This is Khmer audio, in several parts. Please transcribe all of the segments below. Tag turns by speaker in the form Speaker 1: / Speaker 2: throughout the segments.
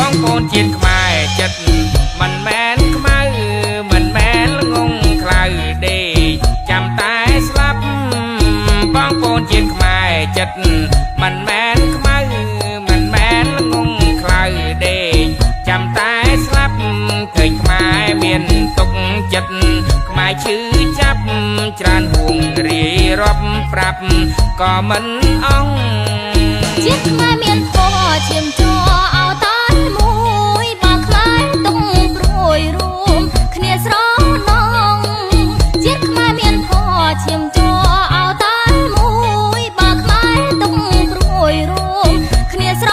Speaker 1: បងប្អូនជាតិខ្មែរចិត្តមិនមែនខ្មៅមិនមែនល្ងងខ្លៅដេកចាំតែស្លាប់បងប្អូនជាតិខ្មែរចិត្តមិនមែនខ្មៅមិនមែនល្ងងខ្លៅដេកចាំតែស្លាប់ឃើញខ្មែរមានទុកចិត្តខ្មែរឈឺចាប់ច្រើនហួងរាយរាប់ប្រាប់ក៏មិនអង់
Speaker 2: ជាតិខ្មែរមានពណ៌ឈាមជ័រអោតានមួយបើខ្មែរទុំព្រួយរួមគ្នាស្រណងជាតិខ្មែរមានពណ៌ឈាមជ័រអោតានមួយបើខ្មែរទុំព្រួយរួមគ្នាស្រ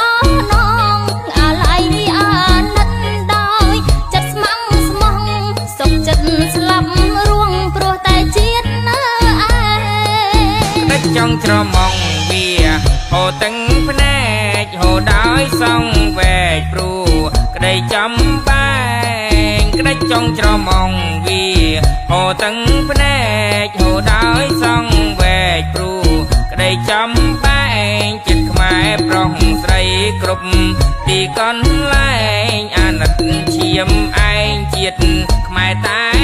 Speaker 2: ណងអាឡ័យអាណិតដោយចិត្តស្មងស្មោះសុខចិត្តស្លាប់រួងព្រោះតែជាតិនៅឯ
Speaker 1: ក្តិចចង់ច្រមុំវាហូរទាំងភ្នែកហូរដោយសងវែកព្រោះក្តីចំបែងក្តីចង់ច្រមុំវាហូរទាំងភ្នែកហូរដោយសងវែកព្រោះក្តីចំបែងចិត្តខ្មែរប្រុសស្រីគ្រប់ទីកន្លែងអាណិតឈាមឯងជាតិខ្មែរតា